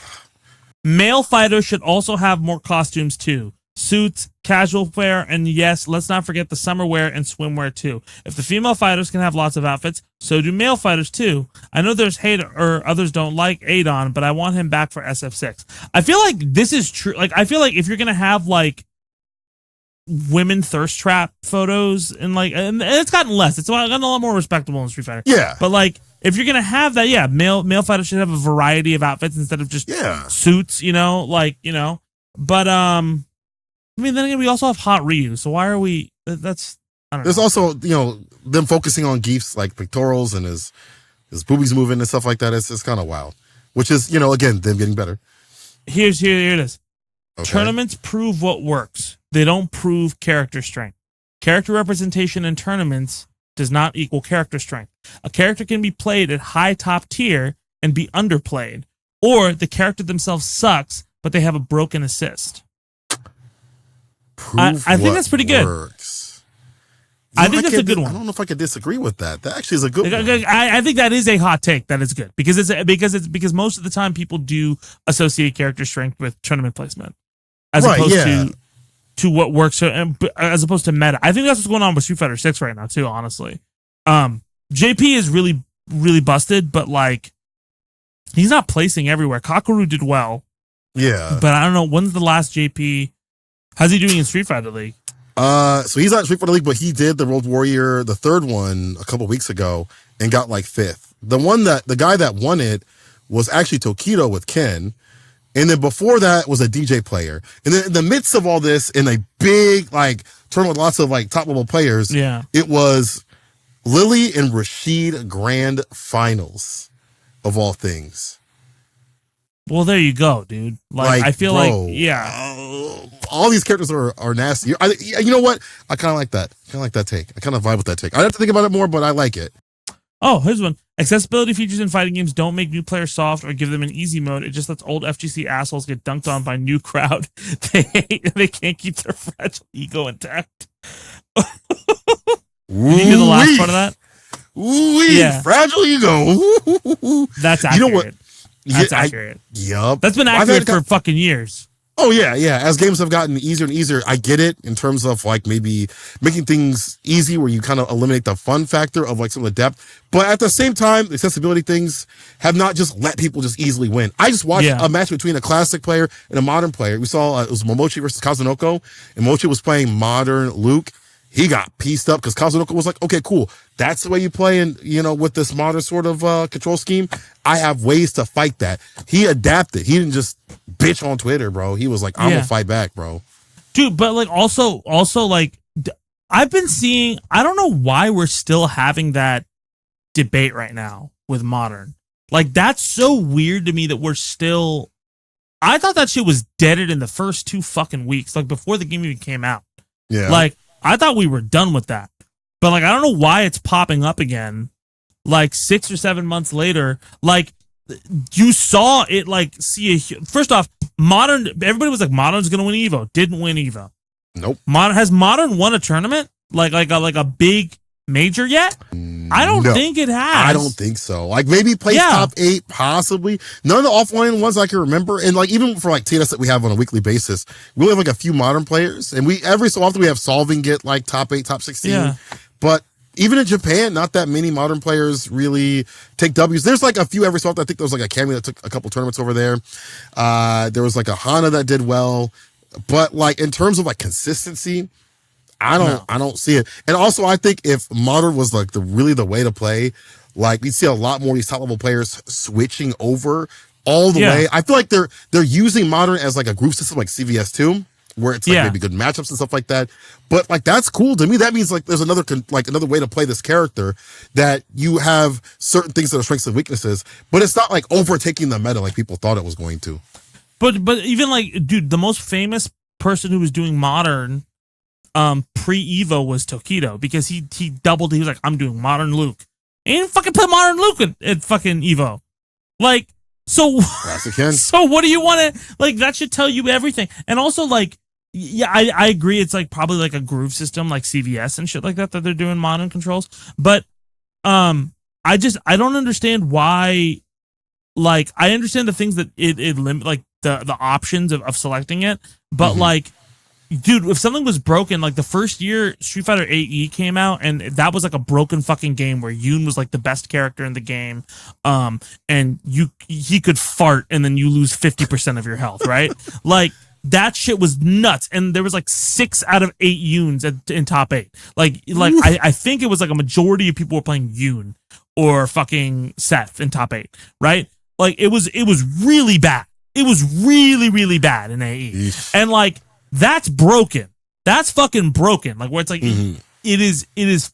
[SPEAKER 1] Male fighters should also have more costumes too. Suits, casual wear, and yes, let's not forget the summer wear and swimwear too. If the female fighters can have lots of outfits, so do male fighters too. I know there's hate or others don't like Adon, but I want him back for SF6. I feel like this is true. Like, I feel like if you're gonna have like women thirst trap photos and it's gotten less. It's gotten a lot more respectable in Street Fighter.
[SPEAKER 2] Yeah.
[SPEAKER 1] But like, if you're gonna have that, yeah, male fighters should have a variety of outfits instead of just suits. But I mean, then again, we also have Hot Ryu, so why are we? I don't know.
[SPEAKER 2] There's also, them focusing on Geef's like pectorals and his boobies moving and stuff like that. It's kind of wild, which is, again, them getting better.
[SPEAKER 1] Here it is.
[SPEAKER 2] Okay.
[SPEAKER 1] Tournaments prove what works. They don't prove character strength. Character representation in tournaments does not equal character strength. A character can be played at high top tier and be underplayed, or the character themselves sucks, but they have a broken assist. I think that's pretty good.
[SPEAKER 2] Works.
[SPEAKER 1] I think that's a good one.
[SPEAKER 2] I don't know if I could disagree with that. That actually is a good one.
[SPEAKER 1] I think that is a hot take. That is good because most of the time people do associate character strength with tournament placement, as opposed to what works, as opposed to meta. I think that's what's going on with Street Fighter 6 right now too. Honestly, JP is really really busted, but like he's not placing everywhere. Kakeru did well, but I don't know when's the last JP. How's he doing in Street Fighter League?
[SPEAKER 2] So he's not in Street Fighter League, but he did the Road Warrior, the third one, a couple weeks ago, and got like 5th. The guy that won it was actually Tokido with Ken, and then before that was a DJ player. And then in the midst of all this, in a big like tournament with lots of like top level players, it was Lily and Rashid Grand Finals of all things.
[SPEAKER 1] Well, there you go, dude. Like I feel
[SPEAKER 2] bro, all these characters are nasty. You know what? I kind of like that. Kind of like that take. I kind of vibe with that take. I have to think about it more, but I like it.
[SPEAKER 1] Oh, here's one. Accessibility features in fighting games don't make new players soft or give them an easy mode. It just lets old FGC assholes get dunked on by new crowd. They can't keep their fragile ego intact. Did you hear the last part of that?
[SPEAKER 2] Fragile ego.
[SPEAKER 1] That's accurate. You know what? That's accurate.
[SPEAKER 2] Yup.
[SPEAKER 1] That's been accurate for fucking years.
[SPEAKER 2] Oh, yeah. As games have gotten easier and easier, I get it in terms of like maybe making things easy where you kind of eliminate the fun factor of like some of the depth. But at the same time, the accessibility things have not just let people just easily win. I just watched a match between a classic player and a modern player. We saw it was Momochi versus Kazunoko, and Momochi was playing modern Luke. He got pieced up because Kazunoko was like, okay, cool. That's the way you play in, with this modern sort of control scheme. I have ways to fight that. He adapted. He didn't just bitch on Twitter, bro. He was like, I'm gonna fight back, bro.
[SPEAKER 1] Dude, but like also like I've been seeing, I don't know why we're still having that debate right now with modern. Like that's so weird to me that we're still, I thought that shit was deaded in the first 2 fucking weeks, like before the game even came out.
[SPEAKER 2] Yeah.
[SPEAKER 1] Like, I thought we were done with that. But like I don't know why it's popping up again. Like 6 or 7 months later, like you saw it like first off, modern, everybody was like modern's going to win Evo. Didn't win Evo.
[SPEAKER 2] Nope.
[SPEAKER 1] Has modern won a tournament? Like a big major yet? I don't think it has.
[SPEAKER 2] I don't think so. Like maybe place top 8, possibly. None of the offline ones I can remember. And like even for like TNS that we have on a weekly basis, we only have like a few modern players, and we every so often we have Solving get like top 8, top 16.
[SPEAKER 1] Yeah.
[SPEAKER 2] But even in Japan, not that many modern players really take W's. There's like a few every so often. I think there was like a Cammy that took a couple tournaments over there. There was like a Hana that did well. But like in terms of like consistency, I don't see it. And also I think if modern was like the way to play, like we'd see a lot more of these top level players switching over all the way. I feel like they're using modern as like a group system like CVS2, where it's like maybe good matchups and stuff like that. But like that's cool to me. That means like there's another way to play this character, that you have certain things that are strengths and weaknesses, but it's not like overtaking the meta like people thought it was going to.
[SPEAKER 1] But even like, dude, the most famous person who was doing modern pre-Evo was Tokido, because he doubled. He was like, I'm doing modern Luke. And he didn't fucking play modern Luke at fucking Evo. Like, so so what do you want to, like, that should tell you everything. And also, like, yeah, I agree, it's like probably like a groove system like CVS and shit like that they're doing modern controls. But I don't understand why. Like, I understand the things that it limit, like the options of selecting it, but like, dude, if something was broken, like the first year Street Fighter 8E came out, and that was like a broken fucking game where Yoon was like the best character in the game, and he could fart and then you lose 50% of your health, right? Like, that shit was nuts, and there was like 6 out of 8 Yoons in top 8. Like I think it was like a majority of people were playing Yoon or fucking Seth in top 8, right? Like, it was really bad. It was really, really bad in AE. And like, that's broken. That's fucking broken. Like, where it's like, it is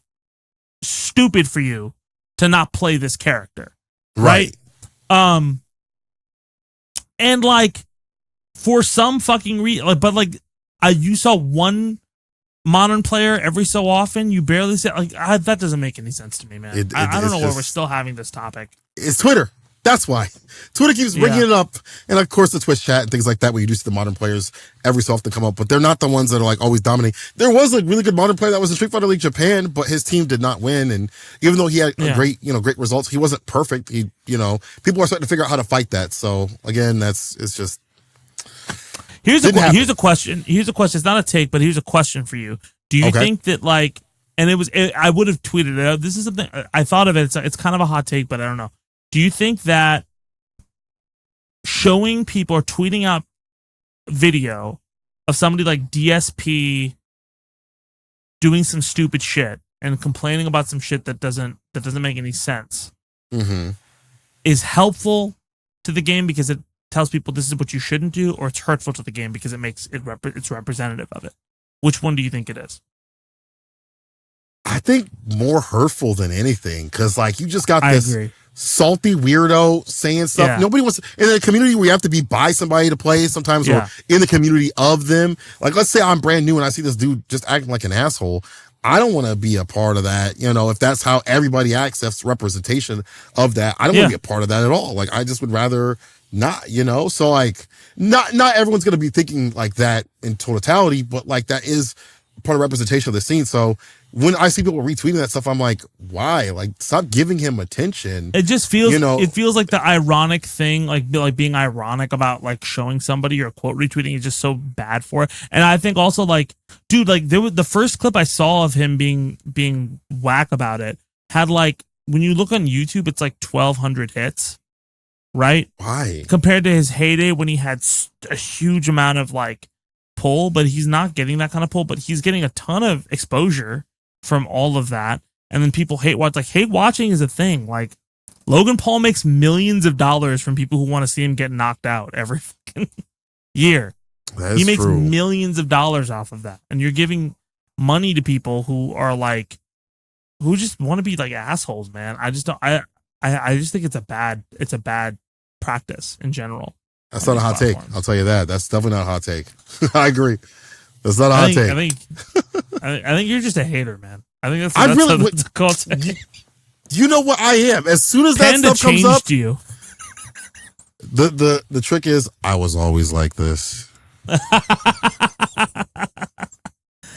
[SPEAKER 1] stupid for you to not play this character. Right? And like, for some fucking reason, but like, you saw one modern player every so often. You barely said, like, that doesn't make any sense to me, man. I don't know why we're still having this topic.
[SPEAKER 2] It's Twitter. That's why. Twitter keeps bringing it up. And of course, the Twitch chat and things like that, where you do see the modern players every so often come up, but they're not the ones that are like always dominating. There was a really good modern player that was in Street Fighter League Japan, but his team did not win. And even though he had great results, he wasn't perfect. People are starting to figure out how to fight that. So again, it's just. Here's
[SPEAKER 1] a question. It's not a take, but here's a question for you. Do you think that, like, and I would have tweeted it out. This is something I thought of it. It's kind of a hot take, but I don't know. Do you think that showing people or tweeting out video of somebody like DSP doing some stupid shit and complaining about some shit that doesn't make any sense is helpful to the game because it tells people this is what you shouldn't do, or it's hurtful to the game because it makes it's representative of it? Which one do you think it is?
[SPEAKER 2] I think more hurtful than anything, because like, you just got this
[SPEAKER 1] agree.
[SPEAKER 2] Salty weirdo saying stuff.
[SPEAKER 1] Yeah.
[SPEAKER 2] Nobody wants in a community where you have to be by somebody to play sometimes, or in the community of them. Like, let's say I'm brand new and I see this dude just acting like an asshole. I don't want to be a part of that. If that's how everybody accepts representation of that, I don't want to be a part of that at all. Like, I just would rather not, so like, not everyone's going to be thinking like that in totality, but like, that is part of representation of the scene. So when I see people retweeting that stuff, I'm like, why? Like, stop giving him attention.
[SPEAKER 1] It just feels, it feels like the ironic thing, like being ironic about like showing somebody or quote retweeting is just so bad for it. And I think also, like, dude, like, there was the first clip I saw of him being whack about it had, like, when you look on YouTube, it's like 1,200 hits, right?
[SPEAKER 2] Why?
[SPEAKER 1] Compared to his heyday when he had a huge amount of like pull, but he's not getting that kind of pull, but he's getting a ton of exposure from all of that. And then people hate watching is a thing. Like, Logan Paul makes millions of dollars from people who want to see him get knocked out every fucking year. He makes millions of dollars off of that. And you're giving money to people who are like, who just want to be like assholes, man. I just don't, I just think it's a bad practice in general.
[SPEAKER 2] That's not a hot take. I'll tell you that. That's definitely not a hot take. I agree. That's not a hot take.
[SPEAKER 1] I think you're just a hater, man. I think that's
[SPEAKER 2] a
[SPEAKER 1] cool take.
[SPEAKER 2] You know what I am? As soon as that stuff comes up,
[SPEAKER 1] you.
[SPEAKER 2] The trick is, I was always like this.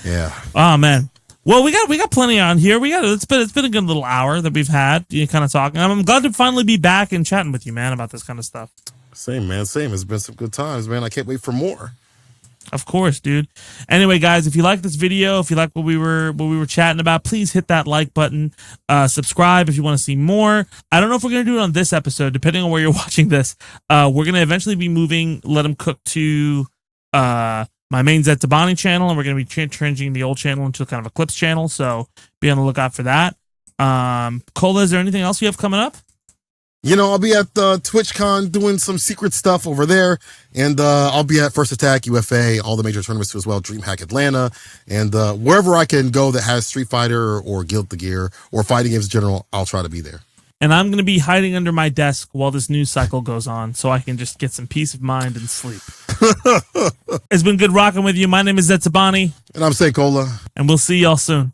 [SPEAKER 2] Yeah.
[SPEAKER 1] Oh man. Well, we got plenty on here. It's been a good little hour that we've had, kind of talking. I'm glad to finally be back and chatting with you, man, about this kind of stuff.
[SPEAKER 2] Same, man. Same. It's been some good times, man. I can't wait for more.
[SPEAKER 1] Of course, dude. Anyway, guys, if you like this video, if you like what we were chatting about, please hit that like button. Subscribe if you want to see more. I don't know if we're gonna do it on this episode, depending on where you're watching this. We're gonna eventually be moving Let 'Em Cook to my main Zaid Tabani channel, and we're gonna be changing the old channel into kind of a clips channel. So be on the lookout for that. Cola, is there anything else you have coming up?
[SPEAKER 2] I'll be at TwitchCon doing some secret stuff over there, and I'll be at First Attack, UFA, all the major tournaments as well, DreamHack Atlanta, and wherever I can go that has Street Fighter or Guild the Gear or fighting games in general, I'll try to be there.
[SPEAKER 1] and I'm going to be hiding under my desk while this news cycle goes on so I can just get some peace of mind and sleep. It's been good rocking with you. My name is Zaid Tabani.
[SPEAKER 2] And I'm Seikola.
[SPEAKER 1] And we'll see y'all soon.